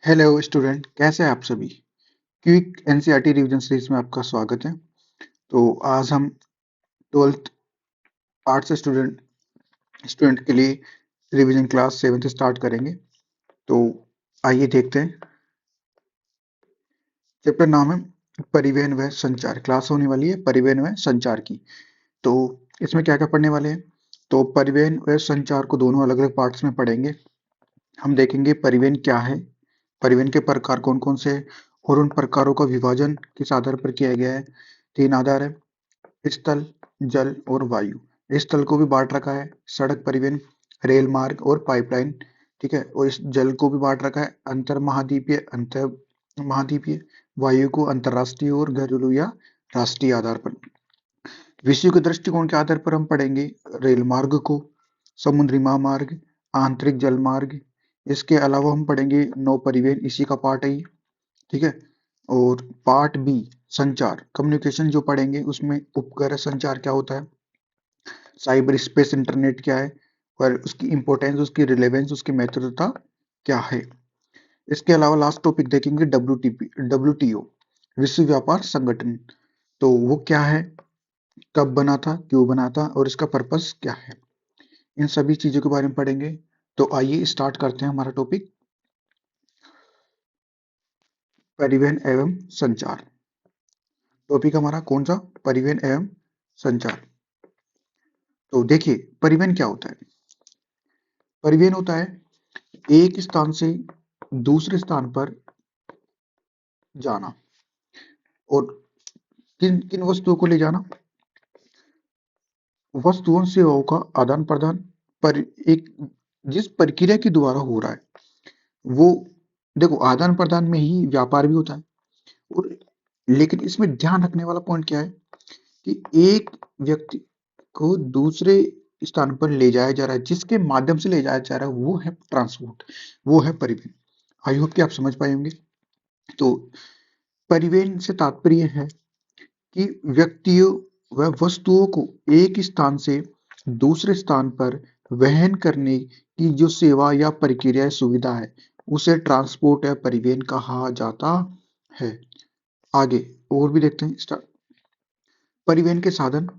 Hello student, कैसे हैं आप सभी। क्विक एनसीईआरटी रिवीजन सीरीज में आपका स्वागत है। तो आज हम 12th आर्ट्स स्टूडेंट स्टूडेंट के लिए रिवीजन क्लास 7th स्टार्ट करेंगे। तो आइए देखते हैं। चैप्टर नाम है परिवहन व संचार। क्लास होने वाली है परिवहन व संचार की। तो इसमें क्या क्या पढ़ने वाले हैं। तो परिवहन व संचार को दोनों अलग अलग पार्ट्स में पढ़ेंगे। हम देखेंगे परिवहन क्या है, परिवहन के प्रकार कौन कौन से हैं और उन प्रकारों का विभाजन किस आधार पर किया गया है। 3 आधार है, स्थल, जल और वायु। स्थल को भी बांट रखा है सड़क परिवहन, रेल मार्ग और पाइपलाइन। ठीक है, और इस जल को भी बांट रखा है अंतर महाद्वीपीय, अंतर महाद्वीपीय। वायु को अंतरराष्ट्रीय और घरेलू या राष्ट्रीय आधार पर। विश्व के दृष्टिकोण के आधार पर हम पढ़ेंगे रेल मार्ग को, समुद्री महामार्ग, आंतरिक जल मार्ग। इसके अलावा हम पढ़ेंगे नौ परिवहन, इसी का पार्ट है ये। ठीक है, और पार्ट बी संचार कम्युनिकेशन जो पढ़ेंगे उसमें उपग्रह संचार क्या होता है, साइबर स्पेस इंटरनेट क्या है और उसकी इंपॉर्टेंस, उसकी रिलेवेंस, उसकी महत्वता क्या है। इसके अलावा लास्ट टॉपिक देखेंगे डब्ल्यूटीओ, विश्व व्यापार संगठन। तो वो क्या है, कब बना था, क्यों बना था और इसका पर्पस क्या है। इन सभी चीजों के बारे में पढ़ेंगे। तो आइए स्टार्ट करते हैं हमारा टॉपिक परिवहन एवं संचार। टॉपिक हमारा कौन सा, परिवहन एवं संचार। तो देखिए परिवहन क्या होता है। परिवहन होता है एक स्थान से दूसरे स्थान पर जाना और किन किन वस्तुओं को ले जाना, वस्तुओं सेवाओं का आदान प्रदान। पर एक जिस प्रक्रिया के द्वारा हो रहा है वो, देखो आदान प्रदान में ही व्यापार भी होता है। और लेकिन इसमें ध्यान रखने वाला पॉइंट क्या है कि एक व्यक्ति को दूसरे स्थान पर ले जाया जा रहा है, जिसके माध्यम से ले जाया जा रहा है वो है ट्रांसपोर्ट, वो है परिवहन। आई होप कि आप समझ पाए होंगे। तो परिवहन से तात्पर्य है कि व्यक्तियों व वस्तुओं को एक स्थान से दूसरे स्थान पर वहन करने की जो सेवा या प्रक्रिया सुविधा है उसे ट्रांसपोर्ट या परिवहन कहा जाता है। आगे और भी देखते हैं। परिवहन के साधन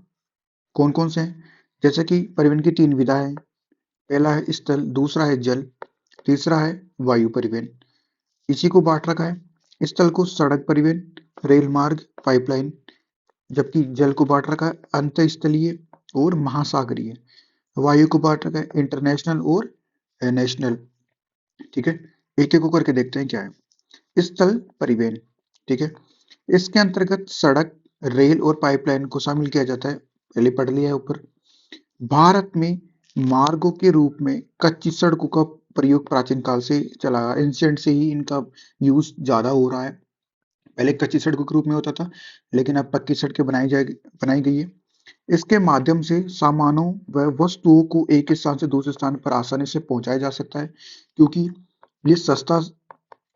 कौन कौन से हैं, जैसे कि परिवहन की 3 विधाएं हैं। पहला है स्थल, दूसरा है जल, तीसरा है वायु परिवहन। इसी को बांट रखा है, स्थल को सड़क परिवहन, रेल मार्ग, पाइपलाइन। जबकि जल को बांट रखा है अंतःस्थलीय और महासागरीय। वायु को बांट रखा है इंटरनेशनल और नेशनल। ठीक है, एक एक करके देखते हैं क्या है। स्थल परिवहन, ठीक है, इसके अंतर्गत सड़क, रेल और पाइपलाइन को शामिल किया जाता है। पहले पढ़ लिया है ऊपर। भारत में मार्गों के रूप में कच्ची सड़कों का प्रयोग प्राचीन काल से चला आ, एंशियंट से ही इनका यूज ज्यादा हो रहा है। पहले कच्ची सड़कों के रूप में होता था, लेकिन अब पक्की सड़कें बनाई गई है। इसके माध्यम से सामानों व वस्तुओं को एक स्थान से दूसरे स्थान पर आसानी से पहुंचाया जा सकता है, क्योंकि ये सस्ता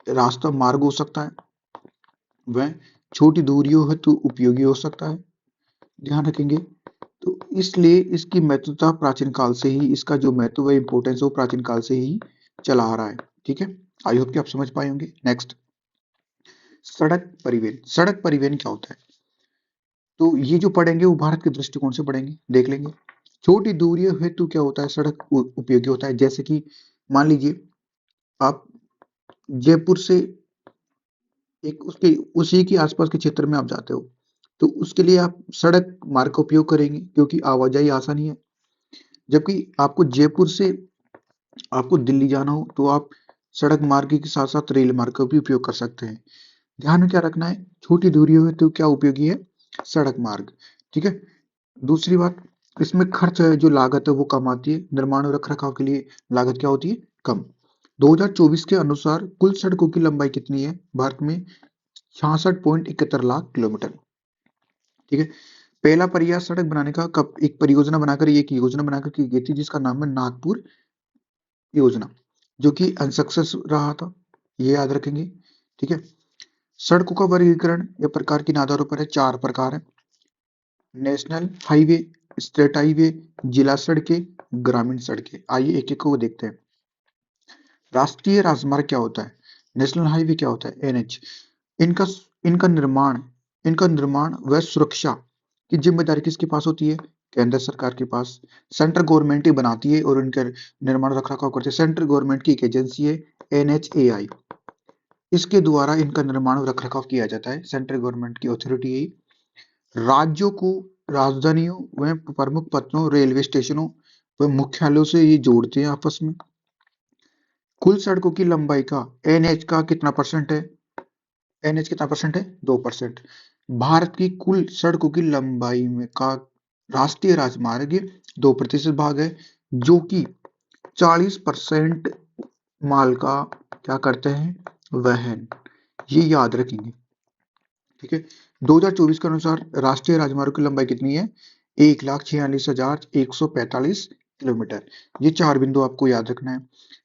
रास्ता मार्ग हो सकता है, वह छोटी दूरियों हेतु उपयोगी हो सकता है। ध्यान रखेंगे। तो इसलिए इसकी महत्वता प्राचीन काल से ही, इसका जो महत्व व इम्पोर्टेंस है वो प्राचीन काल से ही चला आ रहा है। ठीक है, आई होप कि आप समझ पाए होंगे। नेक्स्ट, सड़क परिवहन। सड़क परिवहन क्या होता है, तो ये जो पढ़ेंगे वो भारत के दृष्टिकोण से पढ़ेंगे, देख लेंगे। छोटी दूरियों हेतु क्या होता है, सड़क उपयोगी होता है। जैसे कि मान लीजिए आप जयपुर से एक उसके उसी के आसपास के क्षेत्र में आप जाते हो, तो उसके लिए आप सड़क मार्ग का उपयोग करेंगे क्योंकि आवाजाही आसानी है। जबकि आपको जयपुर से आपको दिल्ली जाना हो तो आप सड़क मार्ग के साथ साथ रेल मार्ग का भी उपयोग कर सकते हैं। ध्यान में क्या रखना है, छोटी दूरियों में तो क्या उपयोगी है, सड़क मार्ग। ठीक है, दूसरी बात, इसमें खर्च है, जो लागत है वो कम आती है। निर्माण और रखरखाव के लिए लागत क्या होती है, कम। 2024 के अनुसार कुल सड़कों की लंबाई कितनी है भारत में, 66.71 लाख किलोमीटर। ठीक है, पहला प्रयास सड़क बनाने का कब, एक परियोजना बनाकर, एक योजना बनाकर की गई थी जिसका नाम है नागपुर योजना, जो कि अनसक्सेस रहा था, ये याद रखेंगे। ठीक है, सड़कों का वर्गीकरण या प्रकार किन आधारों पर है, 4 प्रकार है। नेशनल हाईवे, स्टेट हाईवे, जिला सड़कें, ग्रामीण सड़कें। आइए एक एक को देखते हैं। राष्ट्रीय राजमार्ग क्या होता है, नेशनल हाईवे क्या होता है? एनएच। इनका इनका निर्माण इनका निर्माण व सुरक्षा की जिम्मेदारी किसके पास होती है? केंद्र सरकार के पास। सेंट्रल गवर्नमेंट ही बनाती है और इनका निर्माण रख रखाव करती है। सेंट्रल गवर्नमेंट की एक एजेंसी है एनएचएआई। इसके द्वारा इनका निर्माण और रख रखाव किया जाता है। सेंट्रल गवर्नमेंट की अथॉरिटी है। राज्यों को राजधानियों व प्रमुख पत्तनों, रेलवे स्टेशनों व मुख्यालयों से ये जोड़ते हैं आपस में। कुल सड़कों की लंबाई का एनएच का कितना परसेंट है? एनएच कितना परसेंट है? 2%। भारत की कुल सड़कों की लंबाई में का राष्ट्रीय राजमार्ग 2% भाग है, जो कि 40% माल का क्या करते हैं? वहन। ये याद रखेंगे, ठीक है। 2024 के अनुसार राष्ट्रीय राजमार्ग की लंबाई कितनी है? 1,46,145 किलोमीटर। ये 4 बिंदु आपको याद रखना है।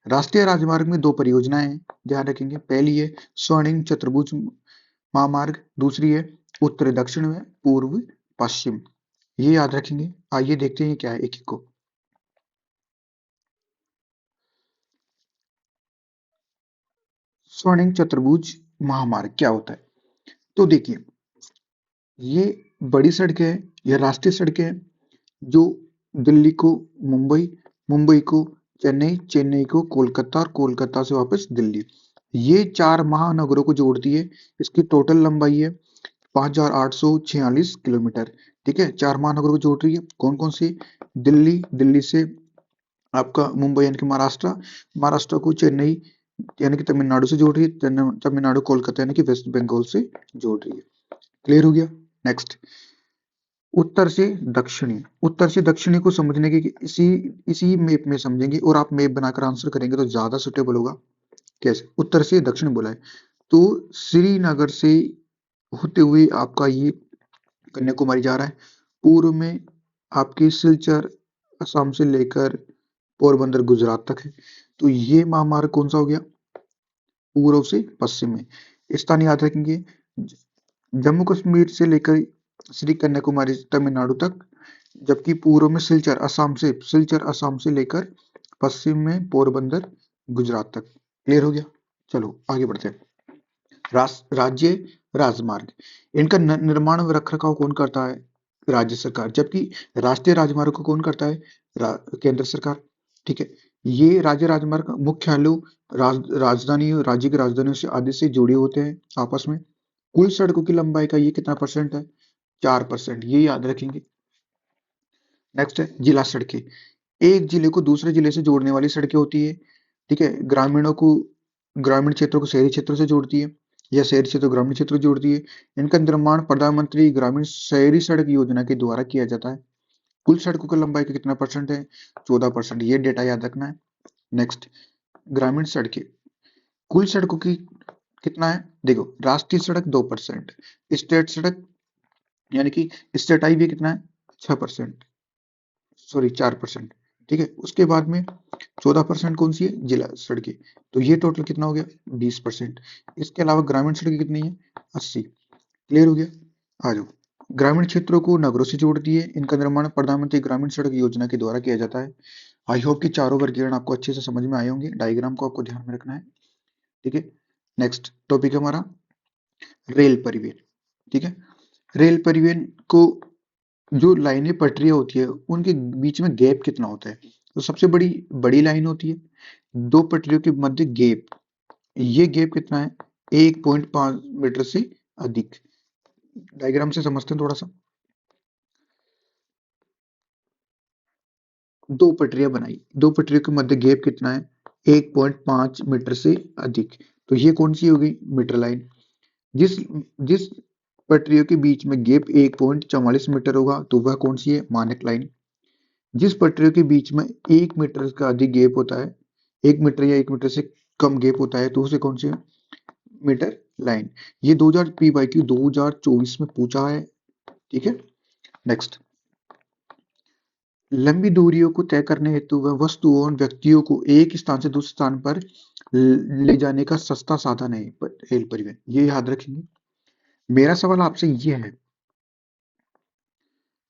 राष्ट्रीय राजमार्ग में 2 परियोजनाएं हैं, ध्यान रखेंगे। पहली है स्वर्णिम चतुर्भुज महामार्ग, दूसरी है उत्तर दक्षिण में पूर्व पश्चिम। ये याद रखेंगे। आइए देखते हैं ये क्या है एक एक को। स्वर्णिम चतुर्भुज महामार्ग क्या होता है? तो देखिए, ये बड़ी सड़कें हैं, ये राष्ट्रीय सड़कें हैं जो दिल्ली को मुंबई, मुंबई को चेन्नई, चेन्नई को कोलकाता और कोलकाता से वापस दिल्ली, ये 4 महानगरों को जोड़ती है। इसकी टोटल लंबाई है 5,846 किलोमीटर। ठीक है, 4 महानगरों को जोड़ रही है। कौन कौन सी? दिल्ली, दिल्ली से आपका मुंबई यानी कि महाराष्ट्र, महाराष्ट्र को चेन्नई यानी कि तमिलनाडु से जोड़ रही है, तमिलनाडु कोलकाता यानी कि वेस्ट बंगाल से जोड़ रही है। क्लियर हो गया? नेक्स्ट, उत्तर से दक्षिणी। उत्तर से दक्षिणी को समझने की इसी इसी मैप में समझेंगे और आप मैप बनाकर आंसर करेंगे तो ज्यादा सुटेबल होगा। कैसे? उत्तर से दक्षिण बोला है तो श्रीनगर से होते हुए आपका ये कन्याकुमारी जा रहा है। पूर्व में आपकी सिलचर असम से लेकर पोरबंदर गुजरात तक है। तो ये महामार्ग कौन सा हो गया? पूर्व से पश्चिम में। स्थान याद रखेंगे, जम्मू कश्मीर से लेकर श्री कन्याकुमारी तमिलनाडु तक, जबकि पूर्व में सिलचर असम से लेकर पश्चिम में पोरबंदर गुजरात तक। क्लियर हो गया? चलो आगे बढ़ते हैं। राज्य राजमार्ग, इनका निर्माण व रखरखाव कौन करता है? राज्य सरकार। जबकि राष्ट्रीय राजमार्ग को कौन करता है? केंद्र सरकार। ठीक है, ये राज्य राजमार्ग मुख्यालयों, राजधानी, राज्य की राजधानियों से आदि से जुड़े होते हैं आपस में। कुल सड़कों की लंबाई का ये कितना परसेंट है? 4%। ये याद रखेंगे। नेक्स्ट है जिला सड़कें। एक जिले को दूसरे जिले से जोड़ने वाली सड़कें होती है। ठीक है, ग्रामीण क्षेत्रों को शहरी क्षेत्रों से जोड़ती है या शहरी क्षेत्र ग्रामीण क्षेत्र से जोड़ती है। इनका निर्माण प्रधानमंत्री ग्रामीण शहरी सड़क योजना के द्वारा किया जाता है। कुल सड़कों की लंबाई का कितना परसेंट है? 14%। ये डेटा याद रखना है। नेक्स्ट, ग्रामीण सड़कें। कुल सड़कों की कितना है? देखो, राष्ट्रीय सड़क 2%, स्टेट सड़क यानी कि स्टेट हाईवे कितना है? 6%, सॉरी 4%। ठीक है, उसके बाद में 14% कौन सी है? जिला सड़कें। तो ये टोटल कितना हो गया? 20%। इसके अलावा ग्रामीण सड़कें कितनी है? 80। क्लियर हो गया? आ जाओ। ग्रामीण क्षेत्रों को नगरों से जोड़ती है। इनका निर्माण प्रधानमंत्री ग्रामीण सड़क योजना के द्वारा किया जाता है। आई होप कि चारों वर्गीकरण आपको अच्छे से समझ में आए होंगे। डायग्राम को आपको ध्यान में रखना है। ठीक है, नेक्स्ट टॉपिक है हमारा रेल परिवहन। ठीक है, रेल परिवहन को जो लाइनें पटरियां होती है उनके बीच में गैप कितना होता है? तो सबसे बड़ी बड़ी लाइन होती है, 2 पटरियों के मध्य गैप, ये गैप कितना है? 1.5 मीटर से अधिक। डायग्राम से समझते हैं थोड़ा सा। 2 पटरियां बनाई, 2 पटरियों के मध्य गैप कितना है? 1.5 मीटर से अधिक। तो ये कौन सी हो गई? Metre line. जिस जिस पटरियों के बीच में गैप 1.44 मीटर होगा तो वह कौन सी है? मानक लाइन। जिस पटरियों के बीच में 1 मीटर का अधिक गैप होता है, 1 मीटर या 1 मीटर से कम गैप होता है, तो उसे कौन सी है? Metre line. ये 2000 PYQ 2024 में पूछा है। ठीक है, नेक्स्ट, लंबी दूरियों को तय करने हेतु वह वस्तुओं और व्यक्तियों को एक स्थान से दूसरे स्थान पर ले जाने का सस्ता साधन है रेल परिवहन। ये याद रखेंगे। मेरा सवाल आपसे ये है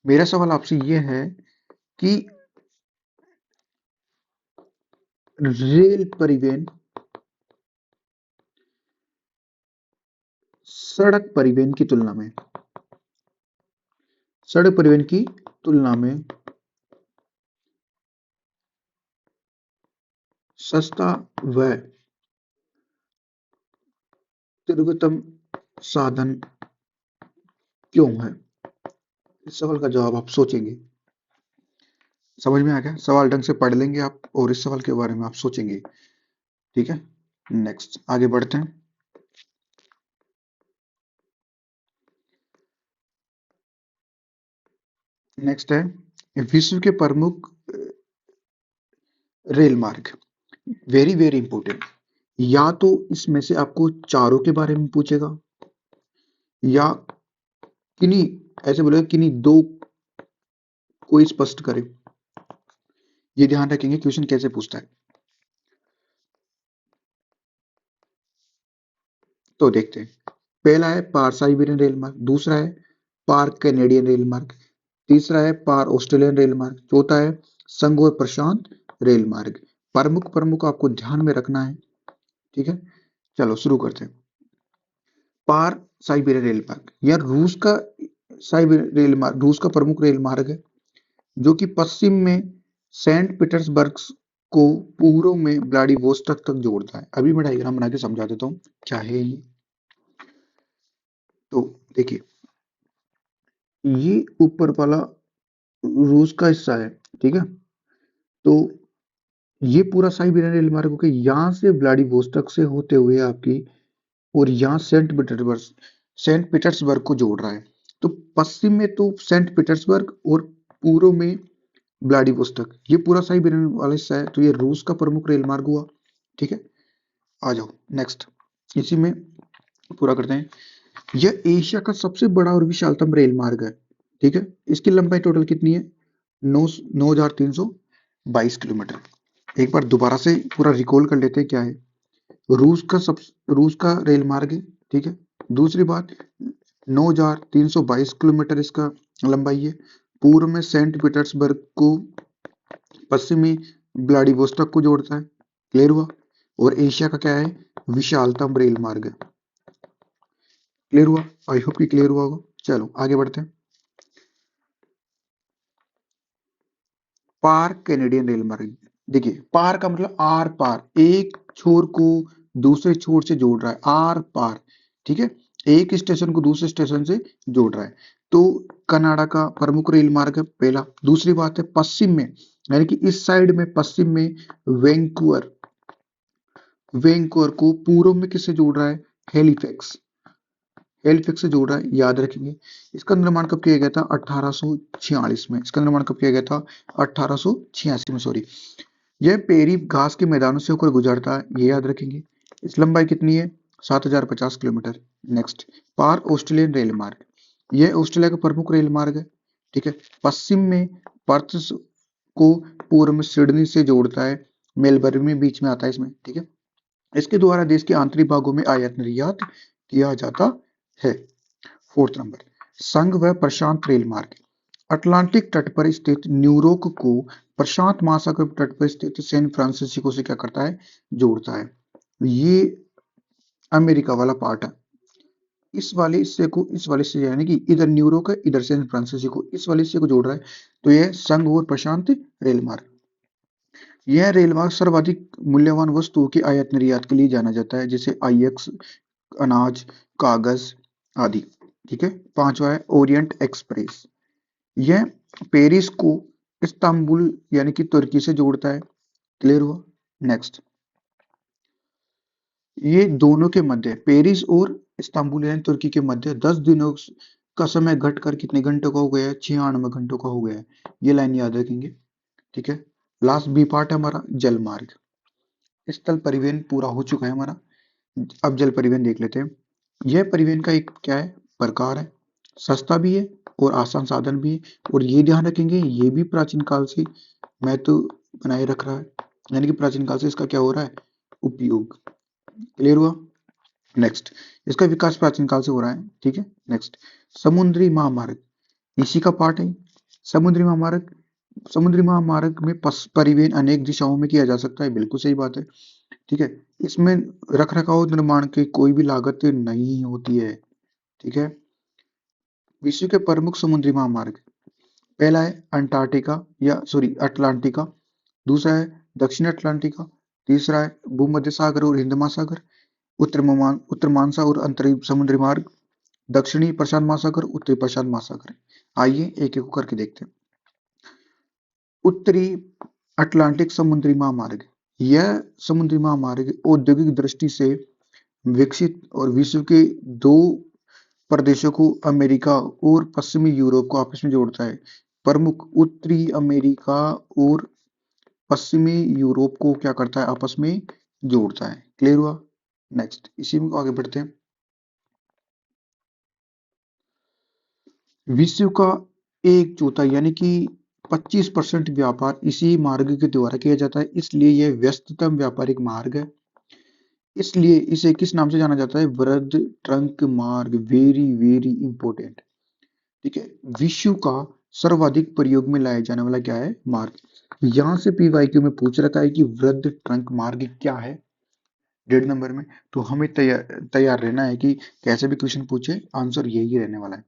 मेरा सवाल आपसे ये है कि रेल परिवहन सड़क परिवहन की तुलना में, सड़क परिवहन की तुलना में सस्ता व तीव्रतम साधन क्यों है? इस सवाल का जवाब आप सोचेंगे। समझ में आ गया? सवाल ढंग से पढ़ लेंगे आप और इस सवाल के बारे में आप सोचेंगे। ठीक है, नेक्स्ट आगे बढ़ते हैं। नेक्स्ट है विश्व के प्रमुख रेल मार्ग। Very very important. या तो इसमें से आपको चारों के बारे में पूछेगा या किन्हीं, ऐसे बोलेगा किन्हीं दो को स्पष्ट करे। ये ध्यान रखेंगे क्वेश्चन कैसे पूछता है। तो देखते हैं। पहला है पार साइबेरियन रेल मार्ग, दूसरा है पार कैनेडियन रेल मार्ग, तीसरा है पार ऑस्ट्रेलियन रेल मार्ग, चौथा है संघ और प्रशांत रेल मार्ग। प्रमुख प्रमुख आपको ध्यान में रखना है। ठीक है, चलो शुरू करते हैं। पार साइबेरियन रेल मार्ग, यह रूस का साइबेरियन रेल मार्ग, रूस का प्रमुख रेल मार्ग है जो कि पश्चिम में सेंट पीटर्सबर्ग को पूर्व में व्लादिवोस्तोक तक जोड़ता है। अभी मैं डायग्राम बना के समझा देता हूँ क्या है ये। तो देखिए, ये ऊपर वाला रूस का हिस्सा है। ठीक है, तो ये पूरा साइबेरियन रेल मार्ग होकर यहाँ से व्लादिवोस्तोक से होते हुए आपकी और यहाँ सेंट पीटर्सबर्ग को जोड़ रहा है। तो पश्चिम में तो सेंट पीटर्सबर्ग और पूर्व में व्लादिवोस्तोक, ये पूरा साइबेरियन वाला हिस्सा है। तो ये रूस का प्रमुख रेल मार्ग हुआ। ठीक है, आ जाओ नेक्स्ट, इसी में पूरा करते हैं। यह एशिया का सबसे बड़ा और विशालतम रेल मार्ग है। ठीक है, इसकी लंबाई टोटल कितनी है? 9,322 किलोमीटर। एक बार दोबारा से पूरा रिकॉल कर लेते हैं क्या है। रूस का रेल मार्ग है। ठीक है, दूसरी बात 9,322 किलोमीटर इसका लंबाई है। पूर्व में सेंट पीटर्सबर्ग को, पश्चिमी व्लादिवोस्तोक को जोड़ता है। क्लियर हुआ? और एशिया का क्या है? विशालतम रेल मार्ग है। क्लियर हुआ? आई होप कि क्लियर हुआ होगा। चलो आगे बढ़ते हैं। पार कैनेडियन रेल मार्ग, देखिए पार का मतलब आर पार, एक छोर को दूसरे छोर से जोड़ रहा है, आर पार। ठीक है, एक स्टेशन को दूसरे स्टेशन से जोड़ रहा है। तो कनाडा का प्रमुख रेल मार्ग है पहला। दूसरी बात है पश्चिम में, यानी कि इस साइड में पश्चिम में वैंकूवर, वैंकूवर को पूर्व में किससे जोड़ रहा है? हेलिफैक्स, हेलिफैक्स से जोड़ रहा है, याद रखेंगे। इसका निर्माण कब किया गया था? 1846 में। इसका निर्माण कब किया गया था? 1886 में, सॉरी। यह पेरी घास के मैदानों से होकर गुजरता है, ये याद रखेंगे। इस लंबाई कितनी है? 7,050 किलोमीटर। नेक्स्ट, पार ऑस्ट्रेलियन रेल मार्ग, यह ऑस्ट्रेलिया का प्रमुख रेल मार्ग है। ठीक है, पश्चिम में पर्थ को पूर्व में सिडनी से जोड़ता है, मेलबर्न में बीच में आता है इसमें। ठीक है, इसके द्वारा देश के आंतरिक भागों में आयात निर्यात किया जाता है। फोर्थ नंबर, संघ व प्रशांत रेल मार्ग, अटलांटिक तट पर स्थित न्यूयॉर्क को प्रशांत महासागर तट पर स्थित सैन फ्रांसिस्को से क्या करता है? जोड़ता है। ये अमेरिका वाला पार्ट है। इस वाले हिस्से को इस वाले हिस्से, यानी कि इधर न्यूयॉर्क है, इधर सैन फ्रांसिस्को, इस वाले हिस्से को जोड़ रहा है। तो यह संघ और प्रशांत रेल मार्ग। यह रेल मार्ग सर्वाधिक मूल्यवान वस्तुओं के आयात निर्यात के लिए जाना जाता है, जैसे आईएक्स, अनाज, कागज आदि। ठीक है, पांचवा है ओरिएंट एक्सप्रेस, यह पेरिस को इस्तांबुल यानी कि तुर्की से जोड़ता है। क्लियर हुआ? नेक्स्ट, ये दोनों के मध्य, पेरिस और इस्तांबुल यानी तुर्की के मध्य 10 दिनों का समय घटकर कितने घंटों का हो गया है? 96 घंटों का हो गया है। ये लाइन याद रखेंगे। ठीक है, लास्ट बी पार्ट है हमारा जल मार्ग। स्थल परिवहन पूरा हो चुका है हमारा। अब जल परिवहन देख लेते हैं। यह परिवहन का एक क्या है? प्रकार है, सस्ता भी है और आसान साधन भी है। और ये ध्यान रखेंगे, ये भी प्राचीन काल से महत्व बनाए रख रहा है, यानी कि प्राचीन काल से इसका क्या हो रहा है? उपयोग। क्लियर हुआ? नेक्स्ट, इसका विकास प्राचीन काल से हो रहा है। ठीक है, नेक्स्ट, समुद्री महामार्ग, इसी का पार्ट है समुद्री महामार्ग। समुद्री महामार्ग में परिवहन अनेक दिशाओं में किया जा सकता है, बिल्कुल सही बात है। ठीक है, इसमें रख रखाव निर्माण की कोई भी लागत नहीं होती है। ठीक है। विश्व के प्रमुख समुद्री महामार्ग, पहला है अंटार्कटिका या सॉरी अटलांटिका, दूसरा है दक्षिण अटलांटिका, तीसरा है भूमध्य सागर और हिंद महासागर, उत्तर मानसा और अंतरिम समुद्री मार्ग, दक्षिणी प्रशांत महासागर, उत्तरी प्रशांत महासागर। आइए एक एक को करके देखते हैं। उत्तरी अटलांटिक समुद्री महामार्ग, यह समुद्री महामार्ग औद्योगिक दृष्टि से विकसित और विश्व के दो प्रदेशों को, अमेरिका और पश्चिमी यूरोप को आपस में जोड़ता है। प्रमुख उत्तरी अमेरिका और पश्चिमी यूरोप को क्या करता है, आपस में जोड़ता है। क्लियर हुआ? नेक्स्ट इसी में आगे बढ़ते हैं। विश्व का एक चौथाई यानी कि 25% व्यापार इसी मार्ग के द्वारा किया जाता है, इसलिए यह व्यस्ततम व्यापारिक मार्ग है। इसलिए इसे किस नाम से जाना जाता है? वृहद ट्रंक मार्ग। Very very important. ठीक है। विश्व का सर्वाधिक प्रयोग में लाया जाने वाला क्या है? मार्ग। यहां से पीवाईक्यू में पूछ रखा है कि वृहद ट्रंक मार्ग क्या है 1.5 नंबर में, तो हमें तैयार रहना है कि कैसे भी क्वेश्चन पूछे आंसर यही रहने वाला है।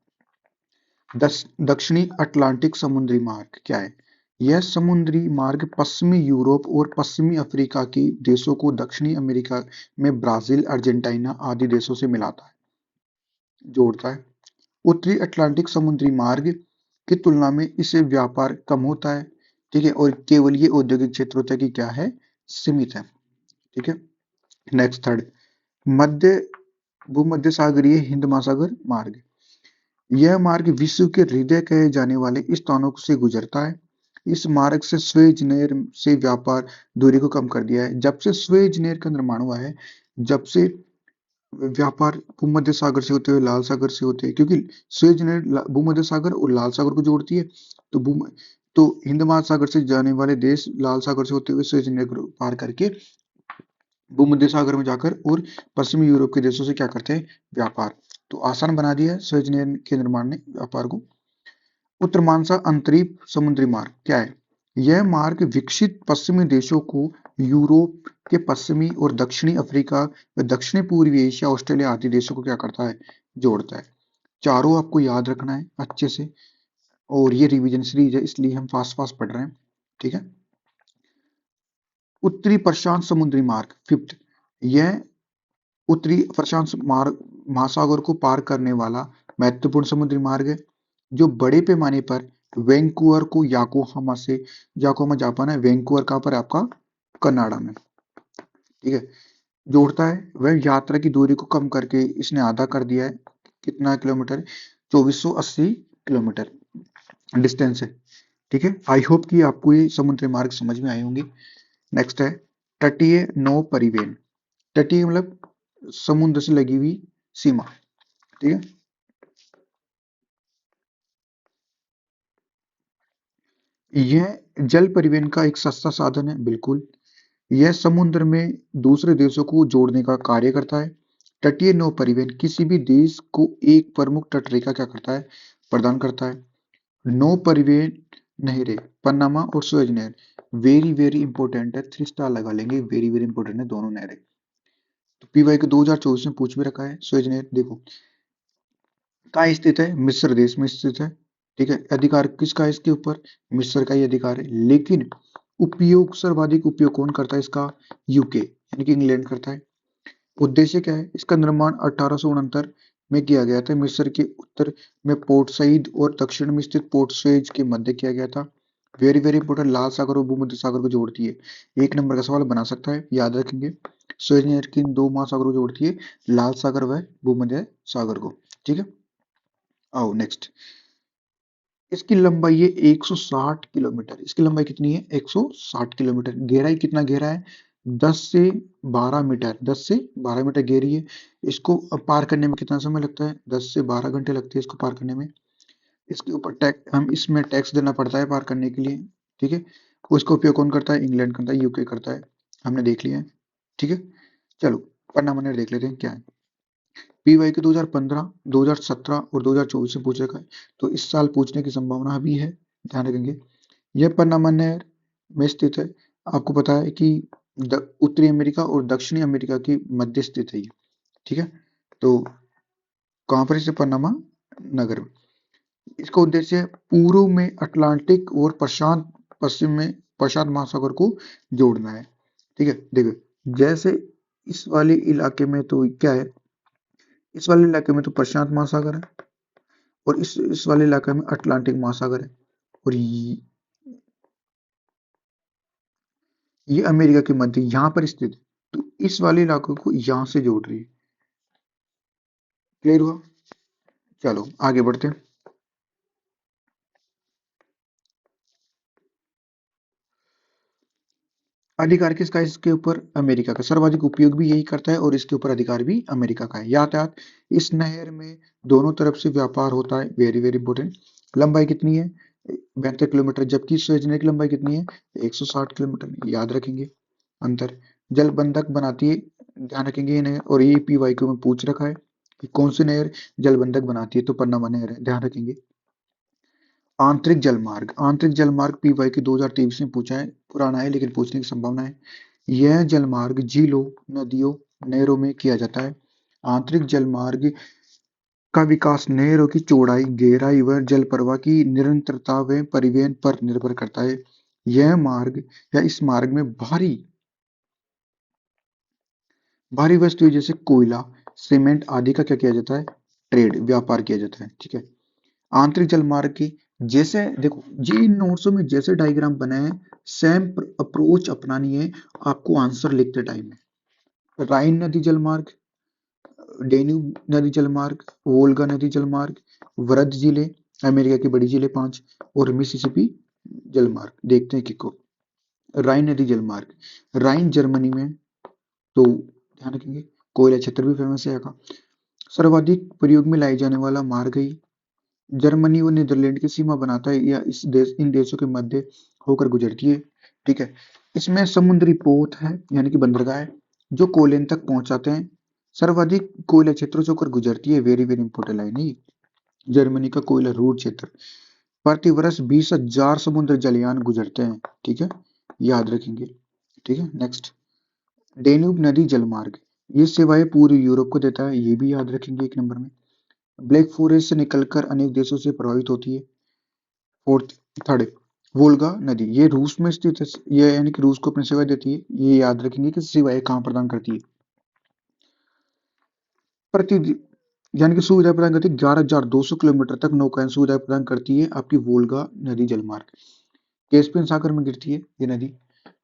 दक्षिणी अटलांटिक समुद्री मार्ग क्या है? यह समुद्री मार्ग पश्चिमी यूरोप और पश्चिमी अफ्रीका के देशों को दक्षिणी अमेरिका में ब्राजील, अर्जेंटीना आदि देशों से मिलाता है, जोड़ता है। उत्तरी अटलांटिक समुद्री मार्ग की तुलना में इससे व्यापार कम होता है। ठीक है, और केवल ये औद्योगिक क्षेत्रों तक ही क्या है? सीमित है। ठीक है। नेक्स्ट थर्ड, मध्य भूमध्य सागरीय हिंद महासागर मार्ग। यह मार्ग विश्व के हृदय कहे जाने वाले स्थानों से गुजरता है। इस मार्ग से स्वेज नहर से व्यापार दूरी को कम कर दिया है। जब से स्वेज नहर का निर्माण हुआ है, जब से व्यापार भूमध्य सागर से होते हुए लाल सागर से होते हैं, क्योंकि स्वेज नहर भूमध्य सागर और लाल सागर को जोड़ती है। तो भूम तो हिंद महासागर से जाने वाले देश लाल सागर से होते हुए स्वेज नहर को पार करके भूमध्य सागर में जाकर और पश्चिमी यूरोप के देशों से क्या करते हैं? व्यापार। तो आसान बना दिया है स्वेज नहर के निर्माण ने व्यापार को। उत्तरमांसा अंतरीप समुद्री मार्ग क्या है? यह मार्ग विकसित पश्चिमी देशों को यूरोप के पश्चिमी और दक्षिणी अफ्रीका व दक्षिणी पूर्वी एशिया, ऑस्ट्रेलिया आदि देशों को क्या करता है? जोड़ता है। चारों आपको याद रखना है अच्छे से, और ये रिवीजन सीरीज है इसलिए हम फास्ट फास्ट पढ़ रहे हैं। ठीक है। उत्तरी प्रशांत समुद्री मार्ग फिफ्थ, यह उत्तरी प्रशांत महासागर को पार करने वाला महत्वपूर्ण समुद्री मार्ग है, जो बड़े पैमाने पर वैंकूवर को याकोहामा जापान है। वैंकूवर कहाँ पर है आपका? कनाडा में। ठीक है, जोड़ता है। वह यात्रा की दूरी को कम करके इसने आधा कर दिया है। कितना किलोमीटर? 2480 किलोमीटर डिस्टेंस है। ठीक है, आई होप कि आपको ये समुद्री मार्ग समझ में आए होंगे। नेक्स्ट है तटीय नौ परिवहन। तटीय मतलब समुद्र से लगी हुई सीमा। ठीक है। यह जल परिवहन का एक सस्ता साधन है, बिल्कुल। यह समुद्र में दूसरे देशों को जोड़ने का कार्य करता है। तटीय नौ परिवहन किसी भी देश को एक प्रमुख तटरेखा क्या करता है? प्रदान करता है। नौ परिवहन नहरें, पनामा और सुएज नहर, वेरी वेरी इंपॉर्टेंट है। 3 स्टार लगा लेंगे, वेरी वेरी इंपॉर्टेंट है दोनों नहरें। तो पीवाई को 2024 में पूछ भी रखा है। सुएज नहर देखो कहाँ स्थित है? मिस्र देश में स्थित है। ठीक है, अधिकार किसका है इसके ऊपर? मिस्र का ही अधिकार है। लेकिन उपयोग, सर्वाधिक उपयोग कौन करता है इसका? यूके यानी कि इंग्लैंड करता है। उद्देश्य क्या है? इसका निर्माण 1869 में किया गया था। मिस्र के उत्तर में पोर्ट सईद और दक्षिण में स्थित पोर्ट सुएज के मध्य किया गया था। वेरी वेरी इंपोर्टेंट, लाल सागर और भूमध्य सागर को जोड़ती है। 1 नंबर का सवाल बना सकता है, याद रखेंगे। सुएज नहर किन दो महासागर को जोड़ती है? लाल सागर व भूमध्य सागर को। ठीक है, आओ नेक्स्ट। इसकी लंबाई है 160 किलोमीटर। इसकी लंबाई कितनी है? 160 किलोमीटर। गहराई कितना गहरा है? 10 से 12 मीटर। 10 से 12 मीटर गहरी है। इसको पार करने में कितना समय लगता है? 10 से 12 घंटे लगते हैं इसको पार करने में। इसके ऊपर टैक्स, हम इसमें टैक्स देना पड़ता है पार करने के लिए। ठीक है, उसका उपयोग कौन करता है? इंग्लैंड करता है, यूके करता है। हमने देख लिया है। ठीक है, चलो पन्ना मंडल देख लेते हैं क्या है। पीवाई के 2015, 2017 और 2024 से पूछ रखा है, तो इस साल पूछने की संभावना अभी है, ध्यान रखेंगे। यह पनामा नहर में स्थित है। आपको पता है कि उत्तरी अमेरिका और दक्षिणी अमेरिका के मध्य स्थित है ये। ठीक है, तो कहाँ पर? इसे पनामा नगर में। इसका उद्देश्य पूर्व में अटलांटिक और प्रशांत पश्चिम में प्रशांत महासागर को जोड़ना है। ठीक है, देखो जैसे इस वाले इलाके में तो क्या है, इस वाले इलाके में तो प्रशांत महासागर है और इस वाले इलाके में अटलांटिक महासागर है और ये अमेरिका के मध्य यहाँ पर स्थित है। तो इस वाले इलाके को यहाँ से जोड़ रही है। क्लियर हुआ? चलो आगे बढ़ते हैं। अधिकार किसका है इसके ऊपर? अमेरिका का। सर्वाधिक उपयोग भी यही करता है और इसके ऊपर अधिकार भी अमेरिका का है। यातायात, इस नहर में दोनों तरफ से व्यापार होता है। Very very important. लंबाई कितनी है? 72 किलोमीटर, जबकि स्वेज नहर की लंबाई कितनी है? 160 किलोमीटर। याद रखेंगे अंतर। जल बंधक बनाती है, ध्यान रखेंगे ये नहर। और ये पीवाईक्यू में पूछ रखा है कि कौन सी नहर जल बंधक बनाती है, तो पन्नामा नहर है, ध्यान रखेंगे। आंतरिक जलमार्ग, आंतरिक जलमार्ग पीवाई की 2023 में पूछा है, पुराना है लेकिन पूछने की संभावना है। यह जलमार्ग झीलों, नदियों, नहरों में किया जाता है। आंतरिक जलमार्ग का विकास नहरों की चौड़ाई, गहराई व जल प्रवाह की निरंतरता व परिवहन पर निर्भर करता है। यह मार्ग या इस मार्ग में भारी भारी वस्तुएं जैसे कोयला, सीमेंट आदि का क्या किया जाता है? ट्रेड, व्यापार किया जाता है। ठीक है। आंतरिक जलमार्ग की, जैसे देखो ये इन नोट्सों में जैसे डायग्राम बने हैं, सेम अप्रोच अपनानी है आपको आंसर लिखते टाइम में। राइन नदी जलमार्ग, डेन्यूब नदी जलमार्ग, वोल्गा नदी जलमार्ग, वृद्ध जिले, अमेरिका की बड़ी झीलें 5 और मिसिसिपी जलमार्ग। देखते हैं किको। राइन नदी जलमार्ग, राइन जर्मनी में, तो ध्यान रखेंगे। कोयला क्षेत्र भी फेमस है यहाँ का। सर्वाधिक प्रयोग में लाई जाने वाला मार्ग है, जर्मनी और नीदरलैंड की सीमा बनाता है या इस देश इन देशों के मध्य होकर गुजरती है। ठीक है। इसमें समुद्री पोत है यानी कि बंदरगाह है जो कोयले तक पहुंचाते हैं। सर्वाधिक कोयला क्षेत्रों से होकर गुजरती है। वेरी वेरी इंपॉर्टेंट लाइन है ये। जर्मनी का कोयला रूट क्षेत्र, प्रति वर्ष 20,000 समुद्र जलयान गुजरते हैं। ठीक है, याद रखेंगे। ठीक है, नेक्स्ट। डेन्यूब नदी जलमार्ग, ये सेवाएं पूरे यूरोप को देता है, ये भी याद रखेंगे एक नंबर में। ब्लैक फॉरेस्ट से निकलकर अनेक देशों से प्रभावित होती है। फोर्थ, थर्ड, वोल्गा नदी, ये रूस में स्थित है, ये यानी कि रूस को अपनी सेवा देती है। ये याद रखेंगे कि सेवाएं कहाँ प्रदान करती है। प्रति यानी कि सुविधा प्रदान करती है, 11,200 किलोमीटर तक नौकायन सुविधा प्रदान करती है आपकी वोल्गा नदी जलमार्ग। कैस्पियन सागर में गिरती है ये नदी।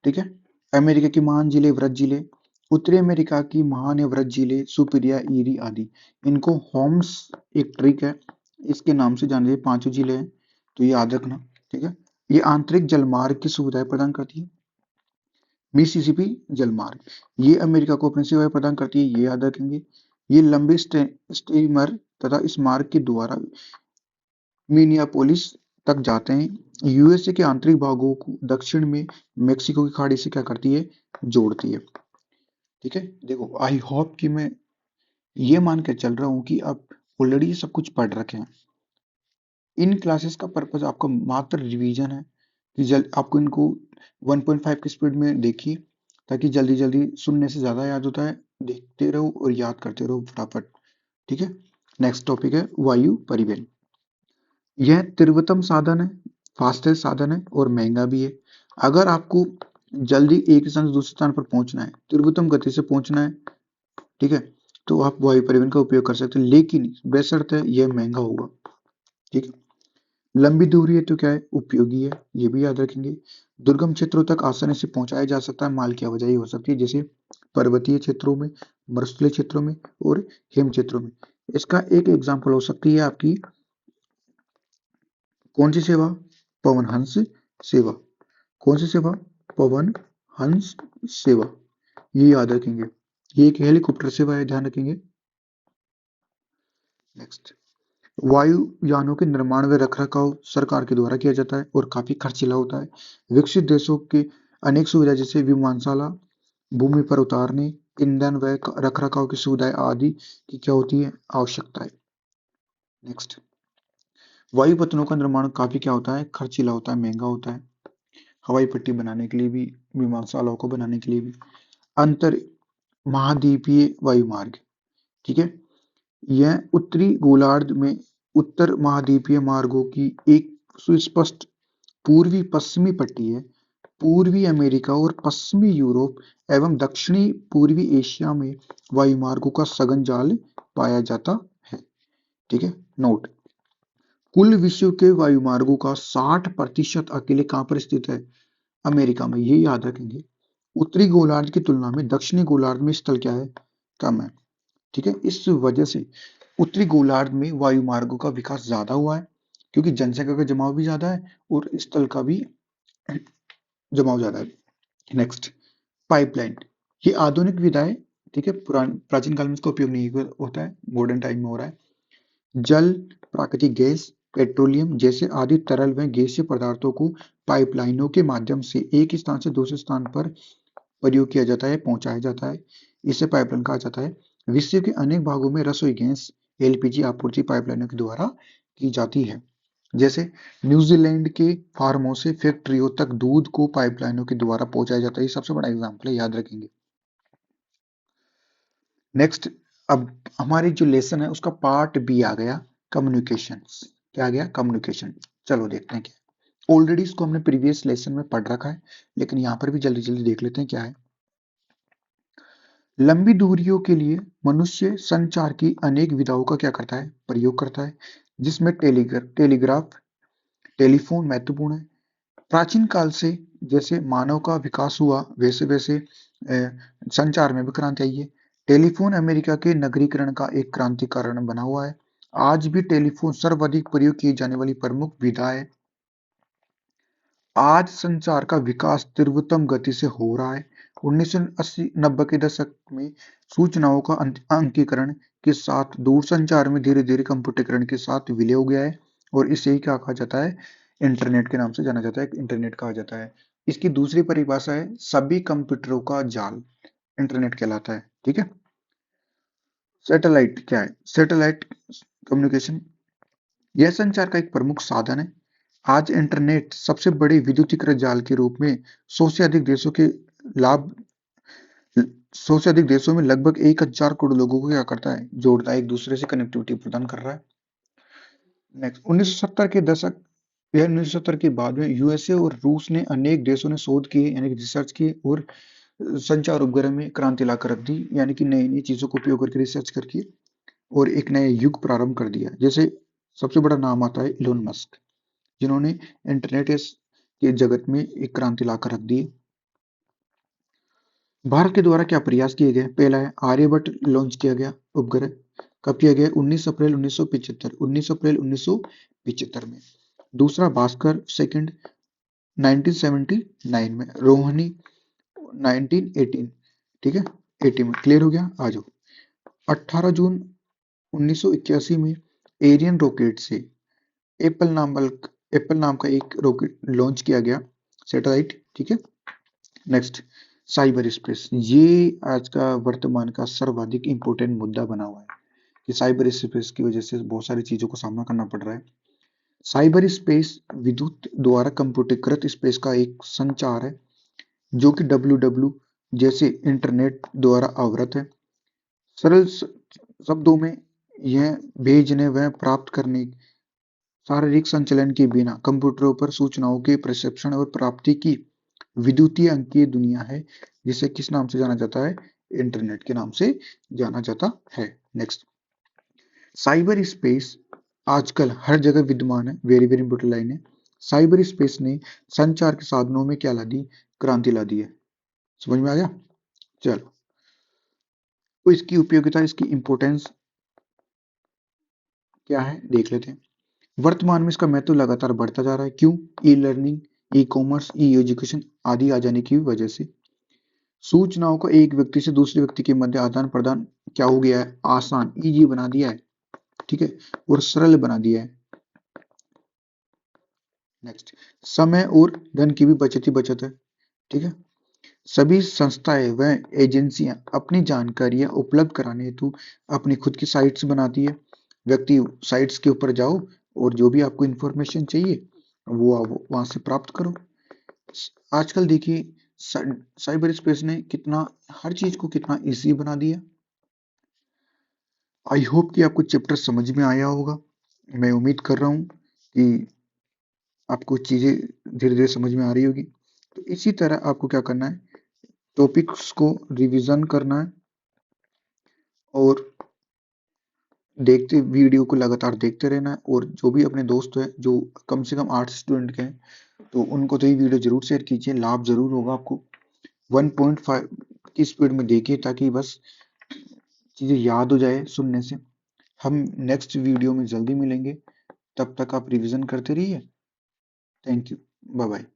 ठीक है। अमेरिका की महान झीलें, वृहद झीलें, उत्तरी अमेरिका की महान या वृहद झीलें, सुपीरिया, ईरी आदि। इनको होम्स, एक ट्रिक है, इसके नाम से जाने जाते, पांचों झीलें हैं, तो ये याद रखना। ठीक है। ये आंतरिक जलमार्ग की सुविधाएं प्रदान करती है। मिसिसिपी जलमार्ग, ये अमेरिका को अपनी सेवाएं प्रदान करती है, ये याद रखेंगे। ये लंबे स्टीमर तथा इस मार्ग के द्वारा मिनियापोलिस तक जाते हैं। यूएसए के आंतरिक भागों को दक्षिण में मेक्सिको की खाड़ी से क्या करती है? जोड़ती है। ठीक है। देखो आई होप कि मैं ये मान के चल रहा हूँ कि आप ऑलरेडी सब कुछ पढ़ रखे हैं। इन क्लासेस का पर्पस आपका मात्र रिवीजन है कि आपको इनको 1.5 की स्पीड में देखिए ताकि जल्दी जल्दी सुनने से ज़्यादा याद होता है। देखते रहो और याद करते रहो फटाफट। ठीक है। नेक्स्ट टॉपिक है वायु परिवहन। यह तीव्रतम साधन है, फास्टेस्ट साधन है और महंगा भी है। अगर आपको जल्दी एक स्थान से दूसरे स्थान पर पहुंचना है, तीव्रतम गति से पहुंचना है, ठीक है, तो आप वायु परिवहन का उपयोग कर सकते हैं, लेकिन बेशर्त है यह महंगा होगा। ठीक है। लंबी दूरी है तो क्या है? उपयोगी है, ये भी याद रखेंगे। दुर्गम क्षेत्रों तक आसानी से पहुंचाया जा सकता है, माल की आवाजाही हो सकती है, जैसे पर्वतीय क्षेत्रों में, मरुस्थलीय क्षेत्रों में और हिम क्षेत्रों में। इसका एक एग्जाम्पल हो सकती है आपकी कौन सी सेवा? पवन हंस सेवा। कौन सी सेवा? पवन हंस सेवा, ये याद रखेंगे। ये एक हेलीकॉप्टर सेवा है, ध्यान रखेंगे। नेक्स्ट, वायुयानों के निर्माण व रखरखाव सरकार के द्वारा किया जाता है और काफी खर्चीला होता है। विकसित देशों के अनेक सुविधा जैसे विमानशाला, भूमि पर उतारने, ईंधन व रखरखाव की सुविधाएं आदि की क्या होती है? आवश्यकता है। नेक्स्ट, वायुपत्तनों का निर्माण काफी क्या होता है? खर्चीला होता है, महंगा होता है। हवाई पट्टी बनाने के लिए भी, विमानशालाओं को बनाने के लिए भी। अंतर महाद्वीपीय वायुमार्ग, ठीक है, यह उत्तरी गोलार्ध में उत्तर महाद्वीपीय मार्गों की एक सुस्पष्ट पूर्वी पश्चिमी पट्टी है। पूर्वी अमेरिका और पश्चिमी यूरोप एवं दक्षिणी पूर्वी एशिया में वायुमार्गों का सघन जाल पाया जाता है। ठीक है, नोट, कुल विश्व के वायुमार्गों का 60% अकेले कहां पर स्थित है? अमेरिका में। ये याद रखेंगे। उत्तरी गोलार्ध की तुलना में दक्षिणी गोलार्ध में स्थल क्या है? कम है। ठीक है, इस वजह से उत्तरी गोलार्ध में वायुमार्गों का विकास ज्यादा हुआ है, क्योंकि जनसंख्या का जमाव भी ज्यादा है और स्थल का भी जमाव ज्यादा है। Next, pipeline. ये आधुनिक विधा है। ठीक है, प्राचीन काल में इसका उपयोग नहीं होता है, मॉडर्न टाइम में हो रहा है। जल, प्राकृतिक गैस, पेट्रोलियम जैसे आदि तरल व गैसीय पदार्थों को पाइपलाइनों के माध्यम से एक स्थान से दूसरे स्थान पर प्रयोग किया जाता है, पहुंचाया जाता है। इसे पाइपलाइन कहा जाता है। विश्व के अनेक भागों में रसोई गैस एलपीजी आपूर्ति पाइपलाइनों के द्वारा की जाती है। जैसे न्यूजीलैंड के फार्मों से फैक्ट्रियों तक दूध को पाइपलाइनों के द्वारा पहुंचाया जाता है। ये सबसे बड़ा एग्जाम्पल है, याद रखेंगे। नेक्स्ट, अब हमारी जो लेसन है उसका पार्ट बी आ गया, कम्युनिकेशन। क्या आ गया? कम्युनिकेशन। चलो देखते हैं क्या। ऑलरेडी इसको हमने प्रीवियस लेसन में पढ़ रखा है, लेकिन यहाँ पर भी जल्दी जल्दी देख लेते हैं क्या है। लंबी दूरियों के लिए मनुष्य संचार की अनेक विधाओं का क्या करता है? प्रयोग करता है, जिसमें टेलीग्राफ, टेलीफोन महत्वपूर्ण है। प्राचीन काल से जैसे मानव का विकास हुआ, वैसे वैसे संचार में भी क्रांति आई है। टेलीफोन अमेरिका के नगरीकरण का एक क्रांति कारण बना हुआ है। आज भी टेलीफोन सर्वाधिक प्रयोग की जाने वाली प्रमुख विधा है। आज संचार का विकास तीव्रतम गति से हो रहा है। 1980-90 के दशक में सूचनाओं का अंकीकरण के साथ दूरसंचार में धीरे धीरे कंप्यूटरीकरण के साथ विलय हो गया है, और इसे ही क्या कहा जाता है? इंटरनेट के नाम से जाना जाता है, इंटरनेट कहा जाता है। इसकी दूसरी परिभाषा है सभी कंप्यूटरों का जाल, इंटरनेट कहलाता है। ठीक है। सैटेलाइट क्या है? सैटेलाइट कम्युनिकेशन, यह संचार का एक प्रमुख साधन है। आज इंटरनेट सबसे बड़े विद्युतीकृत जाल के रूप में 100 से अधिक देशों के लाभ 100 से अधिक देशों में लगभग 1000 करोड़ लोगों को क्या करता है? जोड़ता है, एक दूसरे से कनेक्टिविटी प्रदान कर रहा है। नेक्स्ट, 1970 के दशक या 1970 के बाद में यूएसए और रूस ने अनेक देशों ने शोध किए, यानी कि रिसर्च किए, और संचार उपग्रह में क्रांति लाकर रख दी, यानी कि नई नई चीजों को उपयोग करके रिसर्च करके और एक नया युग प्रारंभ कर दिया। जैसे सबसे बड़ा नाम आता है इलोन मस्क, जिन्होंने इंटरनेट के जगत में एक क्रांति लाकर रख दी। भारत के द्वारा क्या प्रयास किए गए? पहला है आर्यभट्ट लॉन्च किया गया उपग्रह। कब किया गया? 19 अप्रैल 1975, 19 अप्रैल 1975 में। दूसरा भास्कर सेकंड 1979 में, रोहिणी 1918। ठीक है, 80 में। क्लियर हो गया? आ जाओ। 18 जून 1981 में एरियन रॉकेट से एप्पल नाम का एक रॉकेट लॉन्च किया गया, सैटेलाइट। ठीक है। Next, cyber space. ये आज का वर्तमान का सर्वाधिक इंपॉर्टेंट मुद्दा बना हुआ है कि साइबर स्पेस की वजह से बहुत सारी चीजों को सामना करना पड़ रहा है। साइबर स्पेस विद्युत द्वारा कंप्यूटरीकृत स्पेस का एक संचार है, जो कि डब्ल्यू जैसे इंटरनेट द्वारा आवृत है। सरल शब्दों में, यह भेजने व प्राप्त करने, शारीरिक संचलन के बिना कंप्यूटरों पर सूचनाओं के प्रक्षेपण और प्राप्ति की विद्युतीय अंकीय दुनिया है, जिसे किस नाम से जाना जाता है? इंटरनेट के नाम से जाना जाता है। नेक्स्ट, साइबर स्पेस आजकल हर जगह विद्यमान है। वेरी वेरी इंपॉर्टेंट लाइन है। साइबर स्पेस ने संचार के साधनों में क्या ला दी? क्रांति ला दी है। समझ में आ गया? चलो, तो इसकी उपयोगिता, इसकी इंपॉर्टेंस क्या है देख लेते हैं। वर्तमान में इसका महत्व लगातार बढ़ता जा रहा है। क्यों? ई लर्निंग, ई कॉमर्स, ई एजुकेशन आदि आ जाने की वजह से सूचनाओं को एक व्यक्ति से दूसरे व्यक्ति के मध्य आदान प्रदान क्या हो गया है? आसान, इजी बना दिया है। ठीक है, और सरल बना दिया है। नेक्स्ट, समय और धन की भी बचत ही बचत है। ठीक है, सभी संस्थाएं व एजेंसियां अपनी जानकारियां उपलब्ध कराने हेतु अपनी खुद की साइट्स बनाती है। व्यक्ति साइट्स के ऊपर जाओ और जो भी आपको इंफॉर्मेशन चाहिए वो आप वहां से प्राप्त करो। आजकल देखिए साइबर स्पेस ने कितना, हर चीज को कितना इजी बना दिया। आई होप कि आपको चैप्टर समझ में आया होगा। मैं उम्मीद कर रहा हूँ कि आपको चीज़ें धीरे-धीरे समझ में आ रही होगी। तो इसी तरह आपको क्या करना है, टॉपिक्स को रिवीज़न करना है और देखते वीडियो को लगातार देखते रहना है, और जो भी अपने दोस्त हैं, जो कम से कम आर्ट्स स्टूडेंट के हैं, तो उनको तो ये वीडियो ज़रूर शेयर कीजिए, लाभ ज़रूर होगा आपको। 1.5 की स्पीड में देखिए ताकि बस चीज़ें याद हो जाए सुनने से। हम नेक्स्ट वीडियो में जल्दी मिलेंगे, तब तक आप रिवीजन करते रहिए। Thank you. Bye bye.